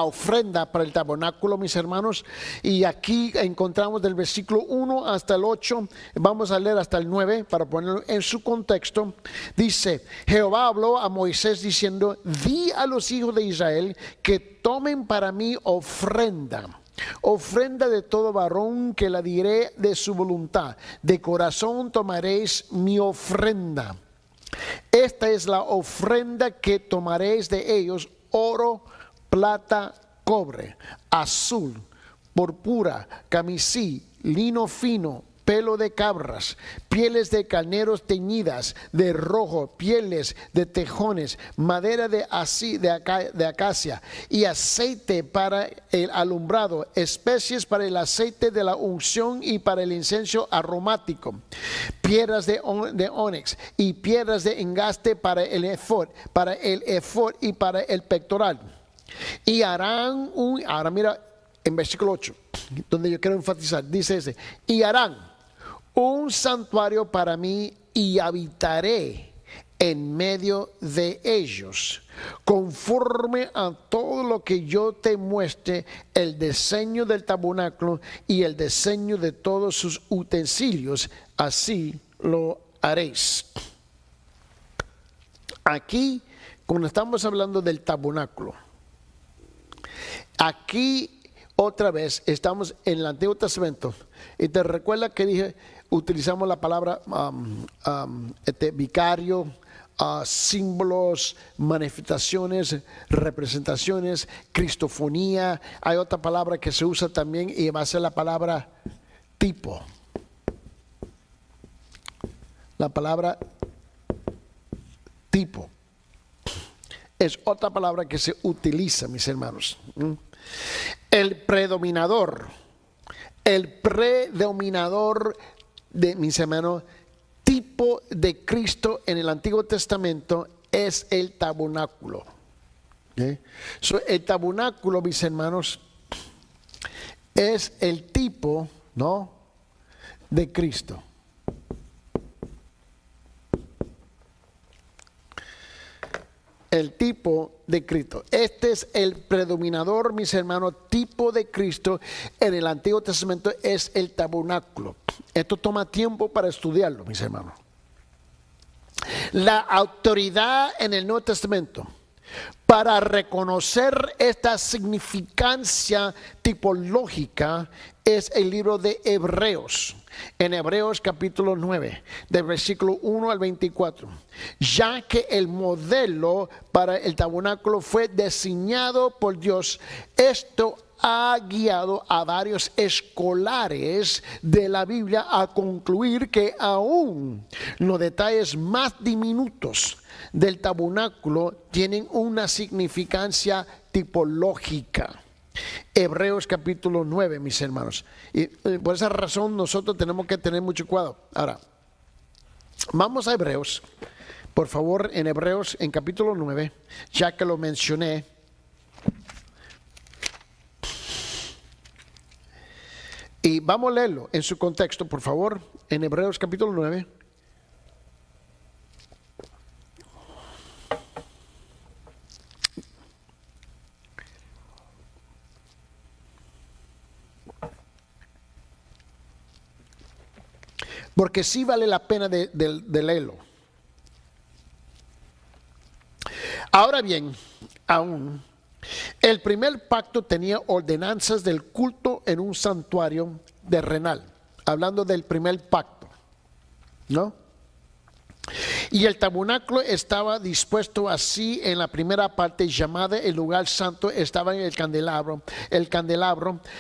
ofrenda para el tabernáculo, mis hermanos, y aquí encontramos del versículo 1 hasta el 8, vamos a leer hasta el 9 para ponerlo en su contexto. Dice: Jehová habló a Moisés diciendo: di a los hijos de Israel que tomen para mí ofrenda de todo varón, que la diré de su voluntad. De corazón tomaréis mi ofrenda. Esta es la ofrenda que tomaréis de ellos: oro, plata, cobre, azul, púrpura, camisí, lino fino, pelo de cabras, pieles de carneros teñidas de rojo, pieles de tejones, madera de acacia, y aceite para el alumbrado, especies para el aceite de la unción y para el incienso aromático, piedras de ónix y piedras de engaste para el efod y para el pectoral. Y harán ahora mira en versículo 8, donde yo quiero enfatizar, dice ese: y harán un santuario para mí y habitaré en medio de ellos, conforme a todo lo que yo te muestre el diseño del tabernáculo y el diseño de todos sus utensilios, así lo haréis. Aquí, cuando estamos hablando del tabernáculo, aquí otra vez estamos en el Antiguo Testamento, y te recuerda que dije, utilizamos la palabra vicario, símbolos, manifestaciones, representaciones, cristofonía. Hay otra palabra que se usa también y va a ser la palabra tipo. La palabra tipo es otra palabra que se utiliza, mis hermanos. El predominador de, mis hermanos, tipo de Cristo en el Antiguo Testamento es el tabernáculo. El tabernáculo, mis hermanos, es el tipo, ¿no?, de Cristo. El tipo de Cristo. Este es el predominador, mis hermanos, tipo de Cristo en el Antiguo Testamento es el tabernáculo. Esto toma tiempo para estudiarlo, mis hermanos. La autoridad en el Nuevo Testamento para reconocer esta significancia tipológica es el libro de Hebreos. En Hebreos capítulo 9, del versículo 1 al 24. Ya que el modelo para el tabernáculo fue diseñado por Dios, esto ha guiado a varios escolares de la Biblia a concluir que aún los detalles más diminutos del tabernáculo tienen una significancia tipológica. Hebreos capítulo 9, mis hermanos. Y por esa razón nosotros tenemos que tener mucho cuidado. Ahora, vamos a Hebreos, por favor, en Hebreos en capítulo 9, ya que lo mencioné. Y vamos a leerlo en su contexto, por favor, en Hebreos capítulo 9. porque sí vale la pena de leerlo. Ahora bien, aún, el primer pacto tenía ordenanzas del culto en un santuario terrenal, hablando del primer pacto, ¿no? Y el tabernáculo estaba dispuesto así en la primera parte, llamada el lugar santo. Estaba en el candelabro,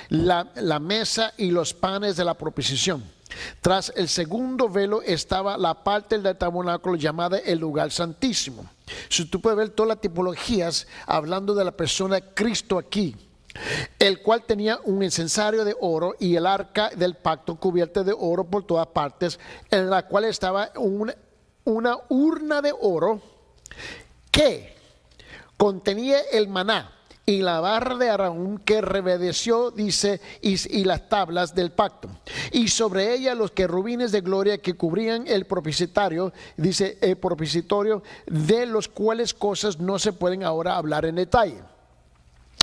la mesa y los panes de la proposición. Tras el segundo velo estaba la parte del tabernáculo llamada el lugar santísimo. Si tú puedes ver todas las tipologías hablando de la persona Cristo aquí, el cual tenía un incensario de oro y el arca del pacto cubierta de oro por todas partes, en la cual estaba una urna de oro que contenía el maná y la barra de Aarón que reverdeció, dice, y las tablas del pacto, y sobre ella los querubines de gloria que cubrían el propiciatorio, dice el propiciatorio, de los cuales cosas no se pueden ahora hablar en detalle.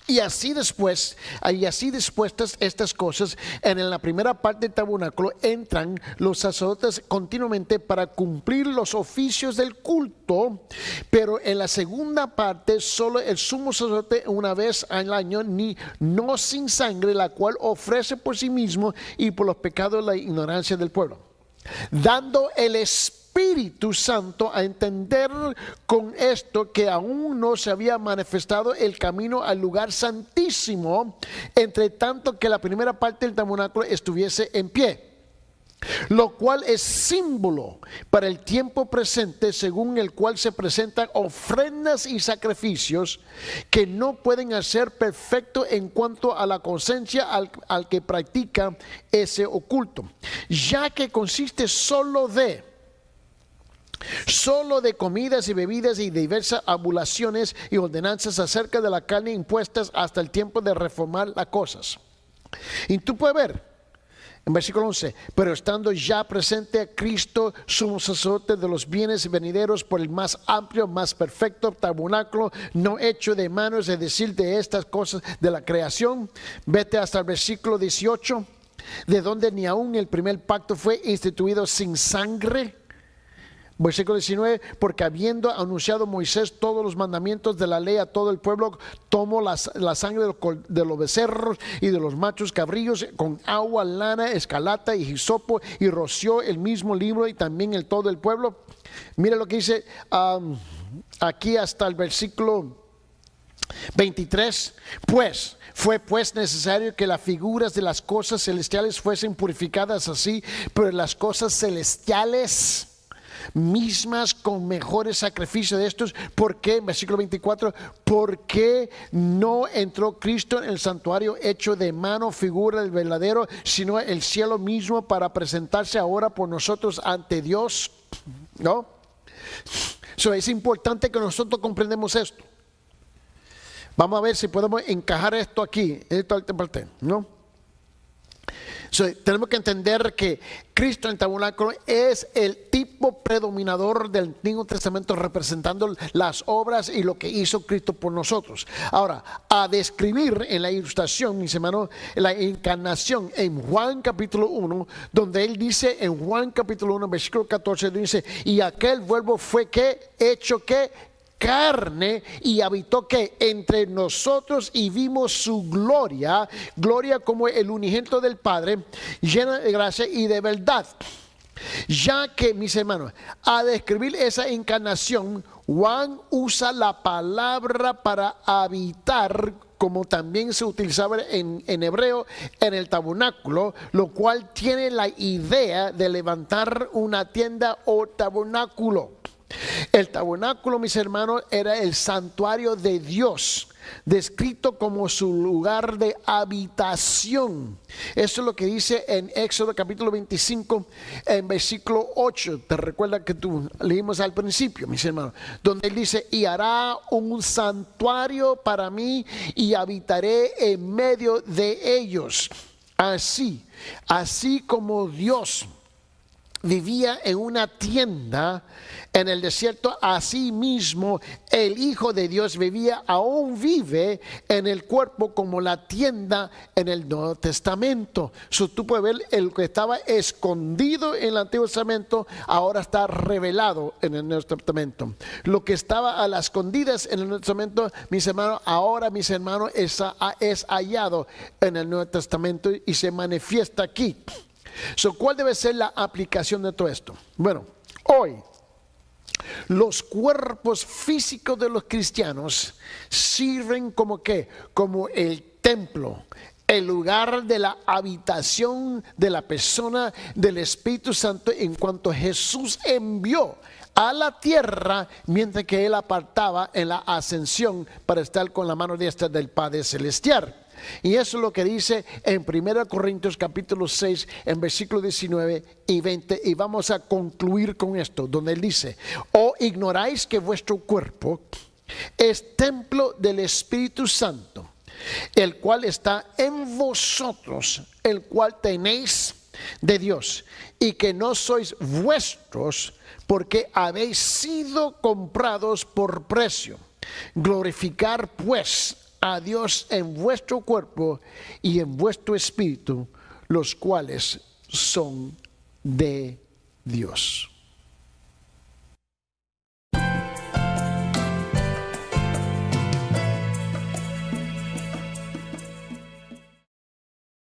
Y así dispuestas estas cosas, en la primera parte del tabernáculo entran los sacerdotes continuamente para cumplir los oficios del culto, pero en la segunda parte solo el sumo sacerdote una vez al año, no sin sangre, la cual ofrece por sí mismo y por los pecados de la ignorancia del pueblo, dando el Espíritu Santo a entender con esto que aún no se había manifestado el camino al lugar santísimo, entre tanto que la primera parte del tabernáculo estuviese en pie, lo cual es símbolo para el tiempo presente, según el cual se presentan ofrendas y sacrificios que no pueden hacer perfecto en cuanto a la conciencia al que practica ese oculto, ya que consiste solo de comidas y bebidas y diversas abulaciones y ordenanzas acerca de la carne impuestas hasta el tiempo de reformar las cosas. Y tú puedes ver en versículo 11, pero estando ya presente a Cristo, sumo sacerdote de los bienes venideros, por el más amplio, más perfecto tabernáculo, no hecho de manos, es decir, de estas cosas de la creación. Vete hasta el versículo 18, de donde ni aún el primer pacto fue instituido sin sangre. Versículo 19, porque habiendo anunciado Moisés todos los mandamientos de la ley a todo el pueblo, tomó la sangre de los becerros y de los machos cabrillos con agua, lana, escarlata y hisopo, y roció el mismo libro y también todo el pueblo. Mira lo que dice aquí hasta el versículo 23, pues fue necesario que las figuras de las cosas celestiales fuesen purificadas así, pero las cosas celestiales mismas con mejores sacrificios de estos. Porque, versículo 24, porque no entró Cristo en el santuario hecho de mano, figura del verdadero, sino el cielo mismo, para presentarse ahora por nosotros ante Dios, ¿no? Es importante que nosotros comprendamos esto. Vamos a ver si podemos encajar esto aquí, esta parte, ¿no? Tenemos que entender que Cristo en el tabernáculo es el tipo predominador del Antiguo Testamento, representando las obras y lo que hizo Cristo por nosotros. Ahora, a describir en la ilustración, mis hermanos, la encarnación en Juan capítulo 1, donde él dice en Juan capítulo 1, versículo 14, dice, y aquel verbo fue hecho carne y habitó entre nosotros, y vimos su gloria como el unigénito del Padre, llena de gracia y de verdad. Ya que, mis hermanos, a describir esa encarnación, Juan usa la palabra para habitar, como también se utilizaba en hebreo en el tabernáculo, lo cual tiene la idea de levantar una tienda o tabernáculo. El tabernáculo, mis hermanos, era el santuario de Dios, descrito como su lugar de habitación. Eso es lo que dice en Éxodo capítulo 25, en versículo 8. Te recuerda que tú leímos al principio, mis hermanos, donde él dice, y hará un santuario para mí y habitaré en medio de ellos. Así como Dios vivía en una tienda en el desierto, asimismo el Hijo de Dios vivía, aún vive en el cuerpo como la tienda en el Nuevo Testamento. Tú puedes ver, el que estaba escondido en el Antiguo Testamento ahora está revelado en el Nuevo Testamento. Lo que estaba a las escondidas en el Nuevo Testamento, mis hermanos, ahora mis hermanos es hallado en el Nuevo Testamento y se manifiesta aquí. ¿Cuál debe ser la aplicación de todo esto? Bueno, hoy los cuerpos físicos de los cristianos sirven como ¿qué? Como el templo, el lugar de la habitación de la persona del Espíritu Santo, en cuanto Jesús envió a la tierra mientras que él apartaba en la ascensión para estar con la mano diestra del Padre Celestial. Y eso es lo que dice en 1 Corintios capítulo 6 en versículos 19 y 20, y vamos a concluir con esto, donde él dice: ¿o ignoráis que vuestro cuerpo es templo del Espíritu Santo, el cual está en vosotros, el cual tenéis de Dios, y que no sois vuestros, porque habéis sido comprados por precio? Glorificar pues a Dios en vuestro cuerpo y en vuestro espíritu, los cuales son de Dios.